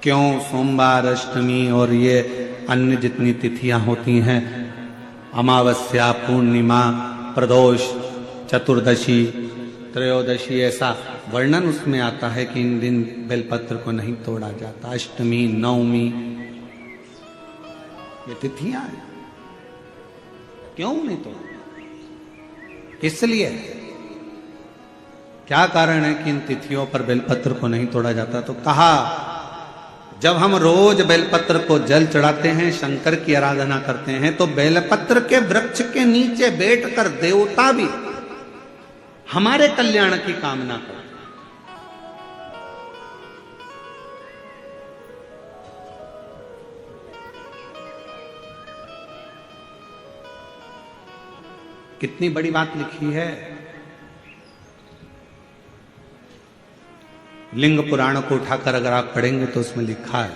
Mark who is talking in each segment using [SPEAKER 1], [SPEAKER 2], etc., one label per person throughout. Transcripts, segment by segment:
[SPEAKER 1] क्यों सोमवार, अष्टमी और ये अन्य जितनी तिथियां होती हैं, अमावस्या, पूर्णिमा, प्रदोष, चतुर्दशी, त्रयोदशी, ऐसा वर्णन उसमें आता है कि इन दिन बेलपत्र को नहीं तोड़ा जाता। अष्टमी, नवमी, ये तिथियां हैं, क्यों नहीं तोड़ा? इसलिए क्या कारण है कि इन तिथियों पर बेलपत्र को नहीं तोड़ा जाता? तो कहा, जब हम रोज बेलपत्र को जल चढ़ाते हैं, शंकर की आराधना करते हैं, तो बेलपत्र के वृक्ष के नीचे बैठकर देवता भी हमारे कल्याण की कामना करते हैं। कितनी बड़ी बात लिखी है। लिंग पुराण को उठाकर अगर आप पढ़ेंगे तो उसमें लिखा है,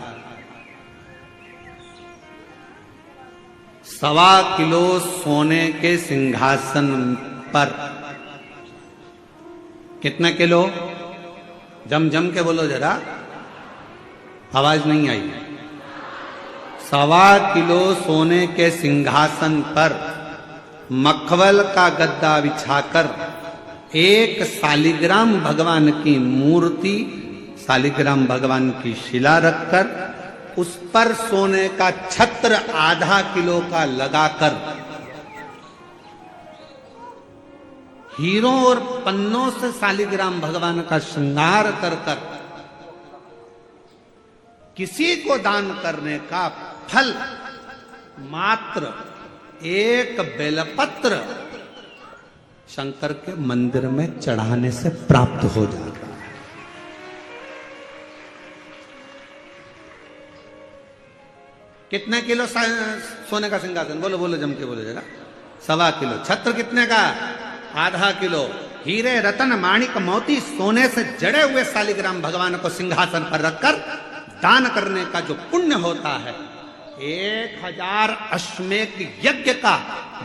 [SPEAKER 1] 1.25 किलो सोने के सिंहासन पर, कितना किलो? जम जम के बोलो जरा, आवाज नहीं आई। 1.25 किलो सोने के सिंहासन पर मखमल का गद्दा बिछाकर एक शालिग्राम भगवान की मूर्ति, शालिग्राम भगवान की शिला रखकर उस पर सोने का छत्र 0.5 किलो का लगाकर हीरों और पन्नों से शालिग्राम भगवान का श्रृंगार कर कर किसी को दान करने का फल मात्र एक बेलपत्र शंकर के मंदिर में चढ़ाने से प्राप्त हो जाता है। कितने किलो सोने का सिंहासन? बोलो बोलो, जम के बोलो जरा। 1.25 किलो। छत्र कितने का? 0.5 किलो। हीरे, रतन, माणिक, मोती, सोने से जड़े हुए शालिग्राम भगवान को सिंहासन पर रखकर दान करने का जो पुण्य होता है, 1000 अश्वमेध यज्ञ का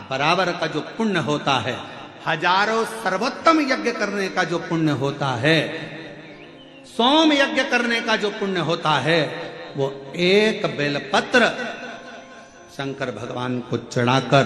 [SPEAKER 1] बराबर का जो पुण्य होता है, हजारों सर्वोत्तम यज्ञ करने का जो पुण्य होता है, सोम यज्ञ करने का जो पुण्य होता है, वो एक बेलपत्र शंकर भगवान को चढ़ाकर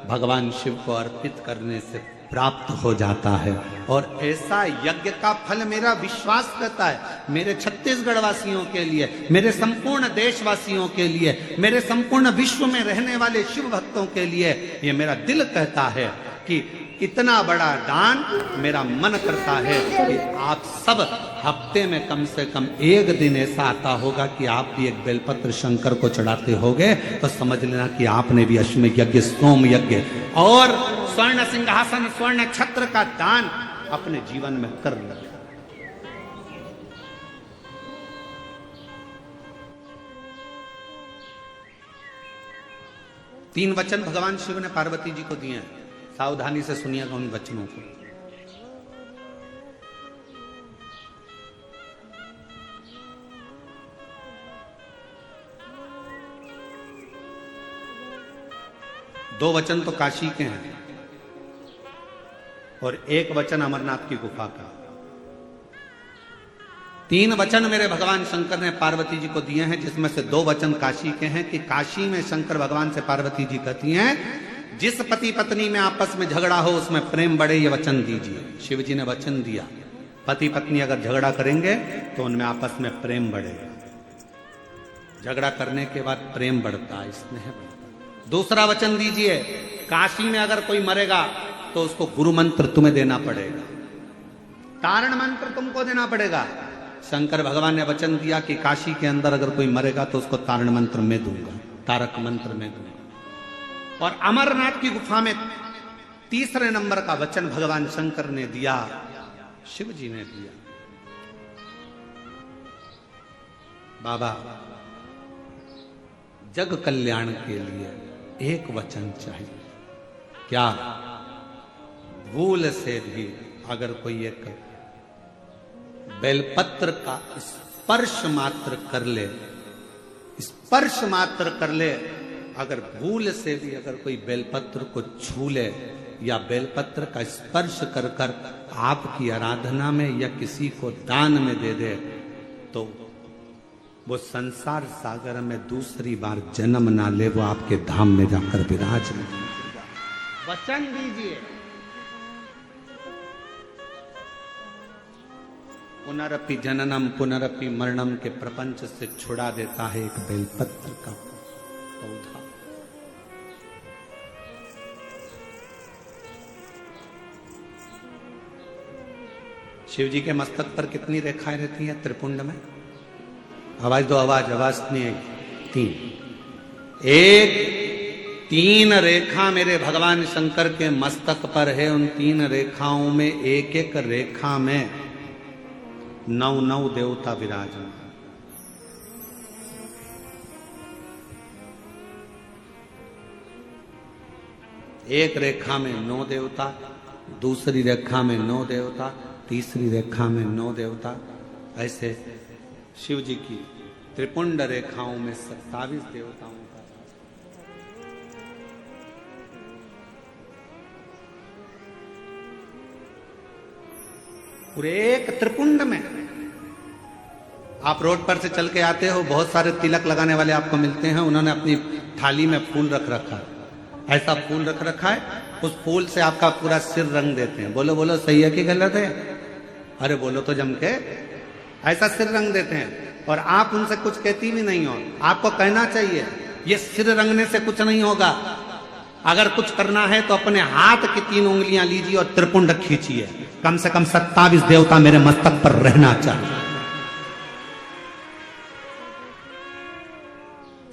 [SPEAKER 1] भगवान शिव को अर्पित करने से प्राप्त हो जाता है। और ऐसा यज्ञ का फल मेरा विश्वास करता है, मेरे छत्तीसगढ़ वासियों के लिए, मेरे संपूर्ण देशवासियों के लिए, मेरे संपूर्ण विश्व में रहने वाले शिव भक्तों के लिए, ये मेरा दिल कहता है कि इतना बड़ा दान मेरा मन करता है कि आप सब हफ्ते में कम से कम एक दिन ऐसा आता होगा कि आप भी एक बेलपत्र शंकर को चढ़ाते होगे, तो समझ लेना कि आपने भी अश्वमेध यज्ञ, सोम यज्ञ और स्वर्ण सिंहासन, स्वर्ण छत्र का दान अपने जीवन में कर लिया। तीन वचन भगवान शिव ने पार्वती जी को दिए हैं, सावधानी से सुनिएगा उन वचनों को। दो वचन तो काशी के हैं और एक वचन अमरनाथ की गुफा का। 3 वचन मेरे भगवान शंकर ने पार्वती जी को दिए हैं, जिसमें से 2 वचन काशी के हैं कि काशी में शंकर भगवान से पार्वती जी कहती हैं, जिस पति पत्नी में आपस में झगड़ा हो उसमें प्रेम बढ़े, ये वचन दीजिए। शिव जी ने वचन दिया, पति पत्नी अगर झगड़ा करेंगे तो उनमें आपस में प्रेम बढ़ेगा। झगड़ा करने के बाद प्रेम बढ़ता है, स्नेह बढ़ता। दूसरा वचन दीजिए, काशी में अगर कोई मरेगा तो उसको गुरु मंत्र तुम्हें देना पड़ेगा, तारण मंत्र तुमको देना पड़ेगा। शंकर भगवान ने वचन दिया कि काशी के अंदर अगर कोई मरेगा तो उसको तारण मंत्र में दूंगा, तारक मंत्र में दूंगा। और अमरनाथ की गुफा में तीसरे नंबर का वचन भगवान शंकर ने दिया, शिव जी ने दिया, बाबा जग कल्याण के लिए एक वचन चाहिए। क्या? भूल से भी अगर कोई एक बेलपत्र का स्पर्श मात्र कर ले, स्पर्श मात्र कर ले, अगर भूल से भी अगर कोई बेलपत्र को छू ले या बेलपत्र का स्पर्श कर कर आपकी आराधना में या किसी को दान में दे दे, तो वो संसार सागर में दूसरी बार जन्म ना ले, वो आपके धाम में जाकर विराज में वचन दीजिए। पुनरपि जननम पुनरपि मरणम के प्रपंच से छुड़ा देता है एक बेलपत्र का पौधा। शिव जी के मस्तक पर कितनी रेखाएं रहती हैं त्रिपुंड में? आवाज दो, आवाज आवाज नहीं। तीन रेखा मेरे भगवान शंकर के मस्तक पर है। उन तीन रेखाओं में एक एक रेखा में 9 देवता विराजमान। एक रेखा में 9 देवता, दूसरी रेखा में 9 देवता, तीसरी रेखा में 9 देवता। ऐसे शिव जी की त्रिपुंड रेखाओं में 27 देवताओं का। पूरे एक त्रिपुंड में आप रोड पर से चल के आते हो, बहुत सारे तिलक लगाने वाले आपको मिलते हैं। उन्होंने अपनी थाली में फूल रख रखा है, ऐसा फूल रख रखा है, उस फूल से आपका पूरा सिर रंग देते हैं। बोलो बोलो, सही है कि गलत है? अरे बोलो तो जम के। ऐसा सिर रंग देते हैं और आप उनसे कुछ कहती भी नहीं हो। आपको कहना चाहिए ये सिर रंगने से कुछ नहीं होगा। अगर कुछ करना है तो अपने हाथ की 3 उंगलियां लीजिए और त्रिपुंड खींचिए। कम से कम 27 देवता मेरे मस्तक पर रहना चाहिए।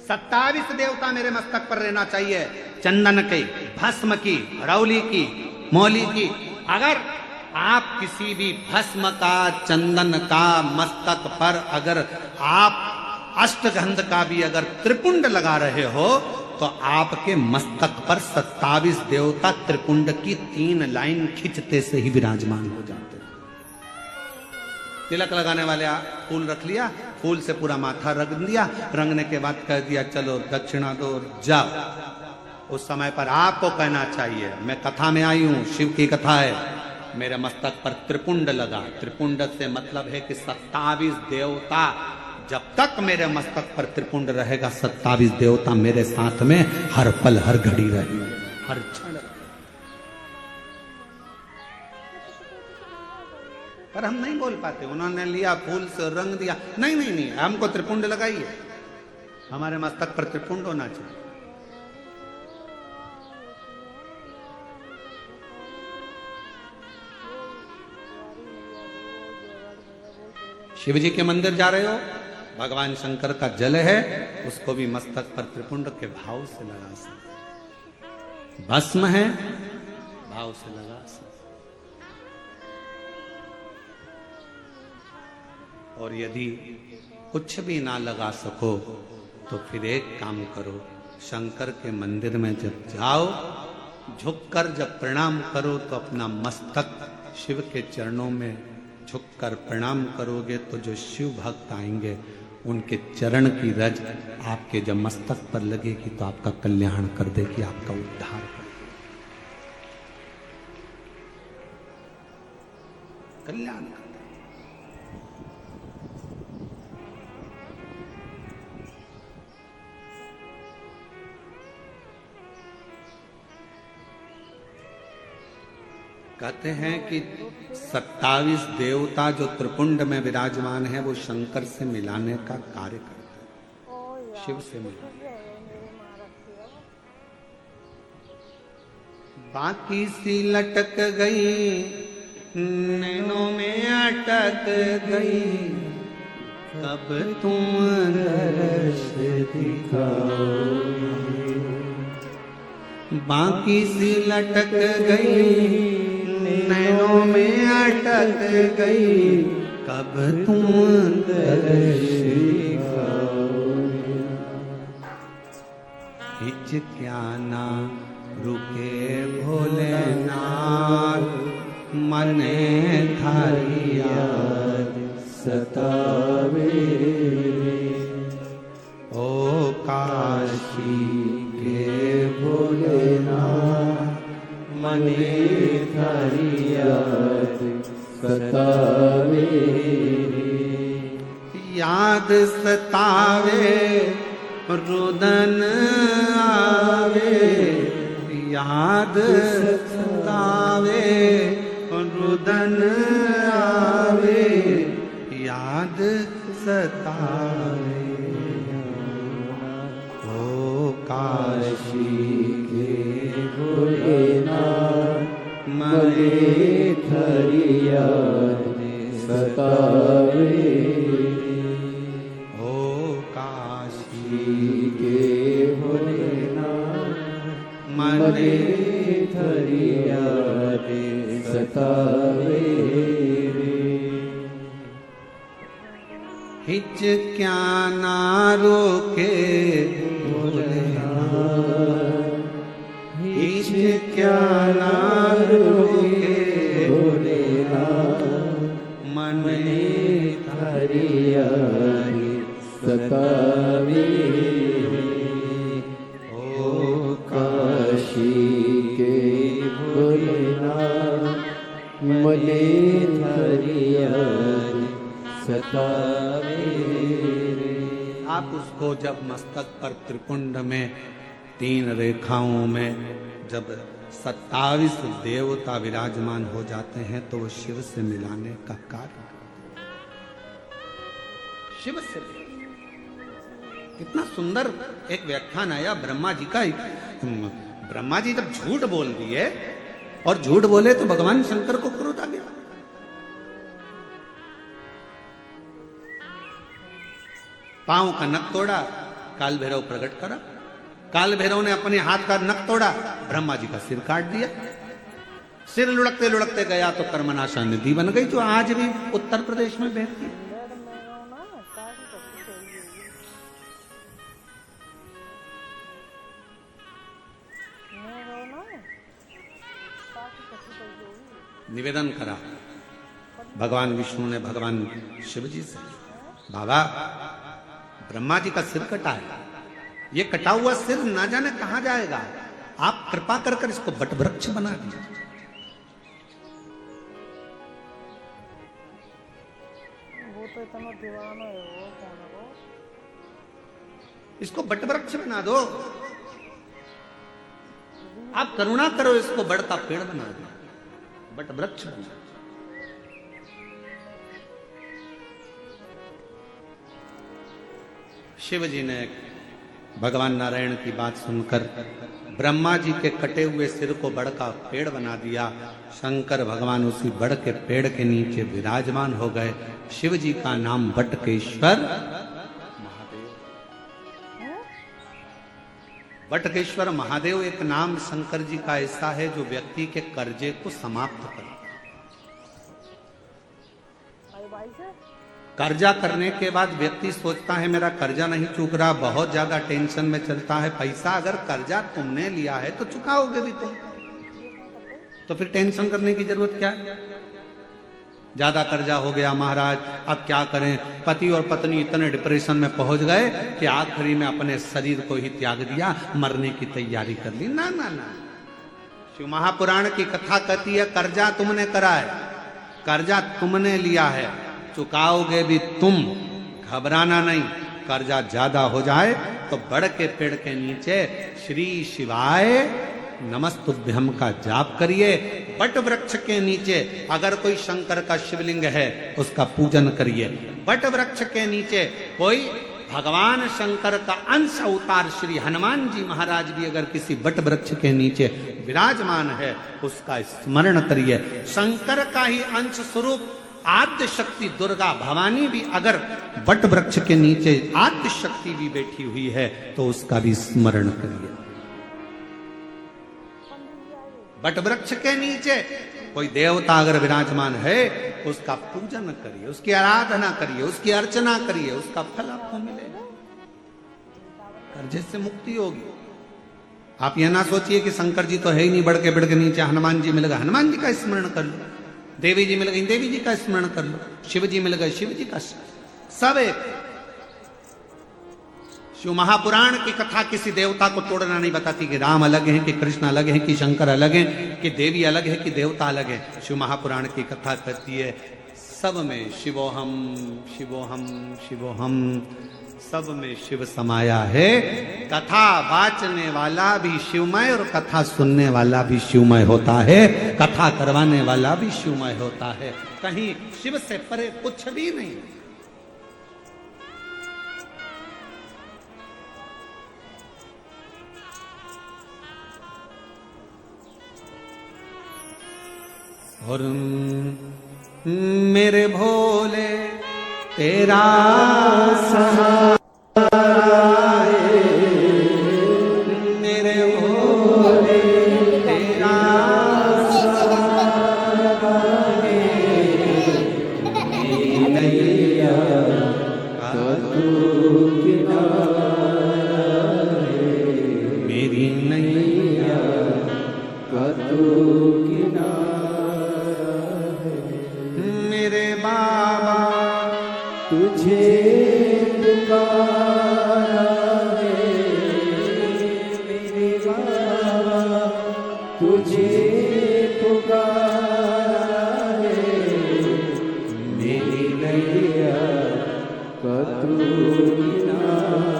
[SPEAKER 1] 27 देवता मेरे मस्तक पर रहना चाहिए। चंदन की, भस्म की, रौली की, मौली की। अगर आप किसी भी भस्म का, चंदन का मस्तक पर अगर आप अष्टगंध का भी अगर त्रिपुंड लगा रहे हो तो आपके मस्तक पर 27 देवता त्रिपुंड की 3 लाइन खींचते से ही विराजमान हो जाते हैं। तिलक लगाने वाले फूल रख लिया, फूल से पूरा माथा रंग दिया, रंगने के बाद कह दिया चलो दक्षिणा दो और जाओ। उस समय पर आपको कहना चाहिए मैं कथा में आई हूं, शिव की कथा है, मेरे मस्तक पर त्रिपुंड लगा। त्रिपुंड से मतलब है कि 27 देवता, जब तक मेरे मस्तक पर त्रिपुंड रहेगा 27 देवता मेरे साथ में हर पल हर घड़ी रहेंगे, हर क्षण। पर हम नहीं बोल पाते। उन्होंने लिया फूल से रंग दिया, नहीं नहीं नहीं, हमको त्रिपुंड लगाइए, हमारे मस्तक पर त्रिपुंड होना चाहिए। शिव जी के मंदिर जा रहे हो, भगवान शंकर का जल है, उसको भी मस्तक पर त्रिपुंड के भाव से लगा सकते। भस्म है, भाव से लगा सकते। और यदि कुछ भी ना लगा सको तो फिर एक काम करो, शंकर के मंदिर में जब जाओ, झुककर जब प्रणाम करो तो अपना मस्तक शिव के चरणों में झुककर प्रणाम करोगे तो जो शिव भक्त आएंगे उनके चरण की रज आपके जब मस्तक पर लगेगी तो आपका कल्याण कर देगी, आपका उद्धार कर देगी, कल्याण कर देगी। कहते हैं कि 27 देवता जो त्रिपुंड में विराजमान है वो शंकर से मिलाने का कार्य करते हैं, शिव से मिलाने। बाकी सी लटक गई, नैनों में अटक गई, कब तुम दर्श दिखाओ। बाकी सी लटक गई, नैनों में अटक गई, कब तुम दर्श दिखाओगे। हिचक्याना रुके भोलेनाथ, मने थारी याद सतावे। ओ काशी के भोलेनाथ, मने थारी याद सतावे। याद सतावे, रुदन आवे, याद सतावे, रुदन आवे, याद सतावे। ओ काशी के भोलेनाथ, मरे थरिया सतावे। ओ काशी के भोलेनाथ, मरे थरिया सतावे। हिच क्या ना रोके भोलेनाथ, हिच क्या ना रोके भोलेनाथ, मने हरिया सतावे। ओ काशी के भोलेनाथ, मने हरिया सतावे। आप उसको जब मस्तक पर त्रिपुंड में 3 रेखाओं में जब 27 देवता विराजमान हो जाते हैं तो वो शिव से मिलाने का कार्य करते हैं। शिव से कितना सुंदर एक व्याख्यान आया ब्रह्मा जी का। ब्रह्मा जी जब झूठ बोल दिए और झूठ बोले तो भगवान शंकर को क्रोध आ गया। पांव का नख तोड़ा, काल भैरव प्रकट करा। काल भैरव ने अपने हाथ का नख तोड़ा, ब्रह्मा जी का सिर काट दिया। सिर लुढ़कते लुढ़कते गया तो कर्मनाशा नदी बन गई, जो आज भी उत्तर प्रदेश में बहती है। निवेदन करा भगवान विष्णु ने भगवान शिव जी से, बाबा ब्रह्मा जी का सिर कटा है, ये कटा हुआ सिर ना जाने कहां जाएगा, आप कृपा कर कर इसको बट वृक्ष बना दीजिए।
[SPEAKER 2] वो तो इतना दीवाना है, वो कौन है वो?
[SPEAKER 1] इसको बट वृक्ष बना दो, आप करुणा करो, इसको बढ़ता पेड़ बना दो, बट वृक्ष बना दो। शिव जी ने भगवान नारायण की बात सुनकर ब्रह्मा जी के कटे हुए सिर को बड़ का पेड़ बना दिया। शंकर भगवान उसी बड़ के पेड़ के नीचे विराजमान हो गए। शिव जी का नाम बटकेश्वर महादेव। बटकेश्वर महादेव एक नाम शंकर जी का ऐसा है जो व्यक्ति के कर्जे को समाप्त करे। कर्जा करने के बाद व्यक्ति सोचता है मेरा कर्जा नहीं चूक रहा, बहुत ज्यादा टेंशन में चलता है। पैसा अगर कर्जा तुमने लिया है तो चुकाओगे भी तुम, तो फिर टेंशन करने की जरूरत क्या है। ज्यादा कर्जा हो गया महाराज, अब क्या करें। पति और पत्नी इतने डिप्रेशन में पहुंच गए कि आखिरी में अपने शरीर को ही त्याग दिया, मरने की तैयारी कर ली। ना ना ना, शिव महापुराण की कथा कहती है कर्जा तुमने करा है, कर्जा तुमने लिया है, चुकाओगे भी तुम, घबराना नहीं। कर्जा ज्यादा हो जाए तो बड़ के पेड़ के नीचे श्री शिवाय नमस्तुभ्यम का जाप करिए। बट वृक्ष के नीचे अगर कोई शंकर का शिवलिंग है उसका पूजन करिए। बट वृक्ष के नीचे कोई भगवान शंकर का अंश अवतार श्री हनुमान जी महाराज भी अगर किसी बट वृक्ष के नीचे विराजमान है उसका स्मरण करिए। शंकर का ही अंश स्वरूप आद्य शक्ति दुर्गा भवानी भी अगर बट वृक्ष के नीचे आद्य शक्ति भी बैठी हुई है तो उसका भी स्मरण करिए। बट वृक्ष के नीचे कोई देवता अगर विराजमान है उसका पूजन करिए, उसकी आराधना करिए, उसकी अर्चना करिए, उसका फल आपको मिलेगा, कर्जे से मुक्ति होगी। आप यह ना सोचिए कि शंकर जी तो है ही नहीं, बढ़ के नीचे हनुमान जी मिल गए, हनुमान जी का स्मरण कर लो। देवी जी मिल गई, देवी जी का स्मरण कर लो। शिव जी मिल गए, शिव जी का, सब एक। शिव महापुराण की कथा किसी देवता को तोड़ना नहीं बताती कि राम अलग है कि कृष्ण अलग है कि शंकर अलग है कि देवी अलग है कि देवता अलग है। शिव महापुराण की कथा कहती है सब में शिवोहम शिवोहम शिवोहम, सब में शिव समाया है। कथा वाचने वाला भी शिवमय और कथा सुनने वाला भी शिवमय होता है, कथा करवाने वाला भी शिवमय होता है। कहीं शिव से परे कुछ भी नहीं। और मेरे भोले तेरा सहारा है, मेरे भोले तेरा सहारा है, मेरी नैया का तू किनारा है, मेरी नैया का तू मेरे बाबा तुझे पुकारा है, मेरे बाबा तुझे पुकारा है, मेरी नैया का तू किनारा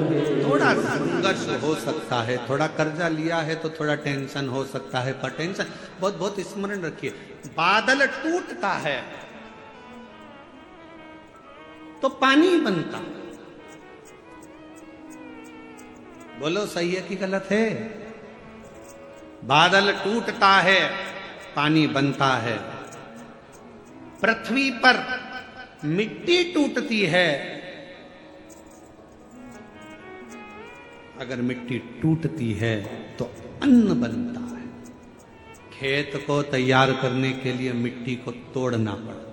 [SPEAKER 1] है। थोड़ा संघर्ष हो सकता है, थोड़ा कर्जा लिया है तो थोड़ा टेंशन हो सकता है, पर टेंशन बहुत बहुत स्मरण रखिए, बादल टूटता है तो पानी बनता। बोलो सही है कि गलत है? बादल टूटता है, पानी बनता है। पृथ्वी पर मिट्टी टूटती है, अगर मिट्टी टूटती है तो अन्न बनता है। खेत को तैयार करने के लिए मिट्टी को तोड़ना पड़ता है।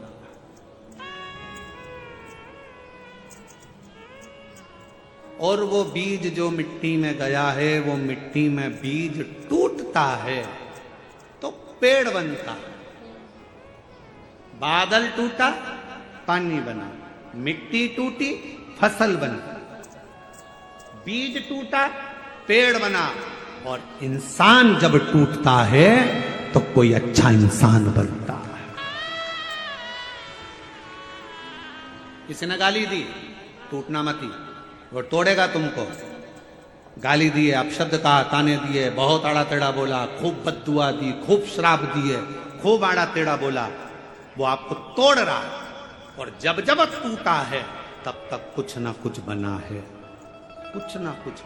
[SPEAKER 1] और वो बीज जो मिट्टी में गया है, वो मिट्टी में बीज टूटता है तो पेड़ बनता है। बादल टूटा, पानी बना, मिट्टी टूटी, फसल बनी, बीज टूटा, पेड़ बना, और इंसान जब टूटता है तो कोई अच्छा इंसान बनता है। किसी ने गाली दी, टूटना मती, वो तोड़ेगा तुमको। गाली दिए, अपशब्द कहा, ताने दिए, बहुत आड़ा टेढ़ा बोला, खूब बद्दुआ दी, खूब श्राप दिए, खूब आड़ा टेढ़ा बोला, वो आपको तोड़ रहा है। और जब जब टूटा है तब तक कुछ ना कुछ बना है, कुछ ना कुछ।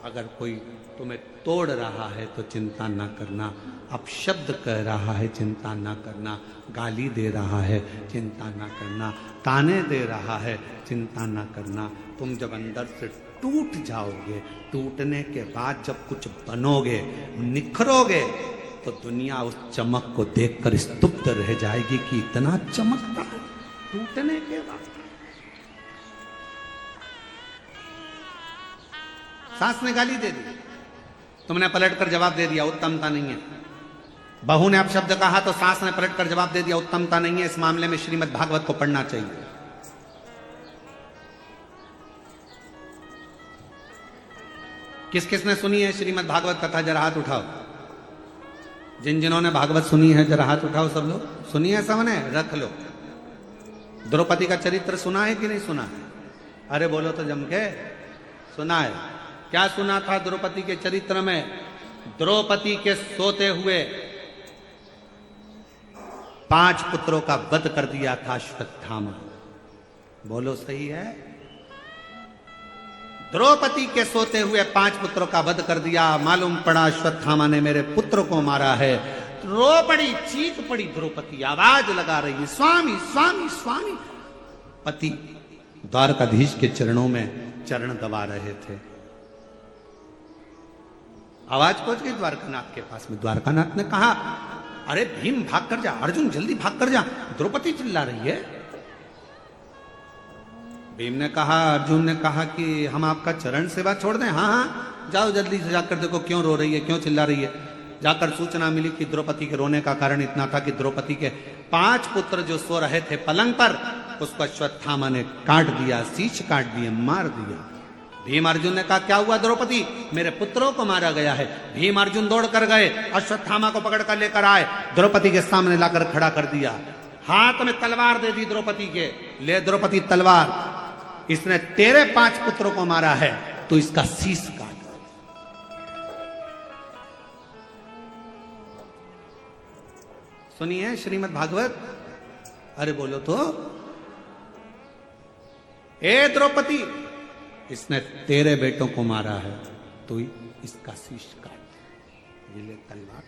[SPEAKER 1] अगर कोई तुम्हें तोड़ रहा है तो चिंता ना करना, अपशब्द कह रहा है चिंता ना करना, गाली दे रहा है चिंता ना करना, ताने दे रहा है चिंता ना करना। तुम जब अंदर से टूट जाओगे, टूटने के बाद जब कुछ बनोगे, निखरोगे, तो दुनिया उस चमक को देखकर स्तब्ध रह जाएगी कि इतना चमकता है टूटने के बाद। सास ने गाली दे दी, तुमने पलटकर जवाब दे दिया, उत्तमता नहीं है। बहू ने अपशब्द कहा तो सास ने पलटकर जवाब दे दिया, उत्तमता नहीं है। इस मामले में श्रीमद् भागवत को पढ़ना चाहिए। किस किसने सुनी है श्रीमद् भागवत कथा? जरा हाथ उठाओ। जिन जिन्होंने भागवत सुनी है जरा हाथ उठाओ। सब लोग सुनी है? सबने रख लो। द्रौपदी का चरित्र सुना है कि नहीं सुना है? अरे बोलो तो जम के। सुना है? क्या सुना था द्रौपदी के चरित्र में? द्रौपदी के सोते हुए 5 पुत्रों का वध कर दिया था अश्वत्थामा। बोलो सही है? द्रौपदी के सोते हुए 5 पुत्रों का वध कर दिया। मालूम पड़ा अश्वत्थामा ने मेरे पुत्र को मारा है। रो पड़ी, चीख पड़ी द्रौपदी, आवाज लगा रही है, स्वामी स्वामी स्वामी। पति द्वारकाधीश के चरणों में चरण दबा रहे थे। आवाज पहुंच गई द्वारकानाथ के पास में। द्वारकानाथ ने कहा, अरे भीम भाग कर जा, अर्जुन जल्दी भाग कर जा, द्रौपदी चिल्ला रही है। भीम ने कहा, अर्जुन ने कहा कि हम आपका चरण सेवा छोड़ दें? हाँ हाँ जाओ जल्दी से जाकर देखो क्यों रो रही है, क्यों चिल्ला रही है। जाकर सूचना मिली कि द्रौपदी के रोने का कारण इतना था कि द्रौपदी के 5 पुत्र जो सो रहे थे पलंग पर, उसको अश्वत्थामा ने काट दिया, शीश काट दिए, मार दिया। भीम अर्जुन ने कहा, क्या हुआ द्रौपदी? मेरे पुत्रों को मारा गया है। भीम अर्जुन दौड़ कर गए, अश्वत्थामा को पकड़ कर लेकर आए, द्रौपदी के सामने लाकर खड़ा कर दिया, हाथ में तलवार दे दी द्रौपदी के। ले द्रौपदी तलवार, इसने तेरे 5 पुत्रों को मारा है तो इसका शीश काट। सुनिए श्रीमद् भागवत। अरे बोलो तो, ए द्रौपदी, इसने तेरे बेटों को मारा है तो इसका शीश काट। ये ले तलवार,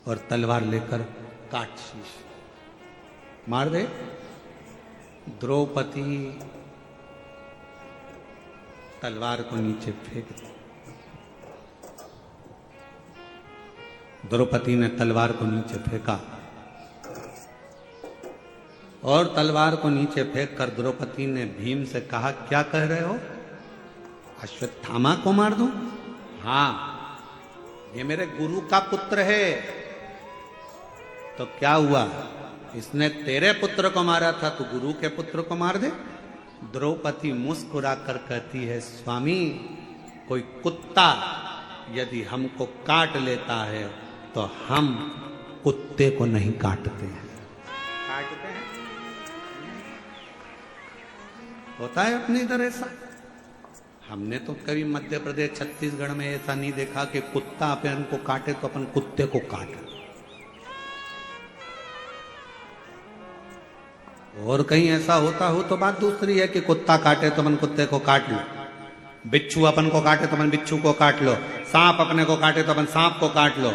[SPEAKER 1] और तलवार लेकर काट शीश, मार दे। द्रौपदी तलवार को नीचे फेंक दे। द्रौपदी ने तलवार को नीचे फेंका, और तलवार को नीचे फेंक कर द्रौपदी ने भीम से कहा, क्या कह रहे हो? अश्वत्थामा को मार दूं? हाँ, ये मेरे गुरु का पुत्र है। तो क्या हुआ? इसने तेरे पुत्र को मारा था तो गुरु के पुत्र को मार दे। द्रौपदी मुस्कुरा कर कहती है, स्वामी, कोई कुत्ता यदि हमको काट लेता है तो हम कुत्ते को नहीं काटते हैं। काटते हैं? होता है अपने इधर ऐसा। हमने तो कभी मध्य प्रदेश छत्तीसगढ़ में ऐसा नहीं देखा कि कुत्ता अपन को काटे तो अपन कुत्ते को काटे। और कहीं ऐसा होता हो तो बात दूसरी है कि कुत्ता काटे तो अपन कुत्ते को काट लो, बिच्छू अपन को काटे तो अपन बिच्छू को काट लो, सांप अपने को काटे तो अपन सांप को काट लो।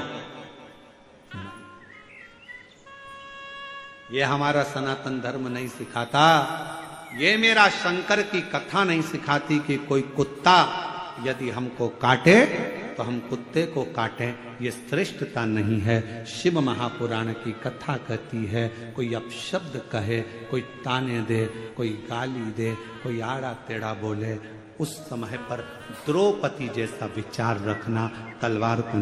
[SPEAKER 1] ये हमारा सनातन धर्म नहीं सिखाता, ये मेरा शंकर की कथा नहीं सिखाती कि कोई कुत्ता यदि हमको काटे तो हम कुत्ते को काटें। ये श्रेष्ठता नहीं है। शिव महापुराण की कथा कहती है, कोई अपशब्द कहे, कोई ताने दे, कोई गाली दे, कोई आड़ा टेढ़ा बोले, उस समय पर द्रौपदी जैसा विचार रखना, तलवार को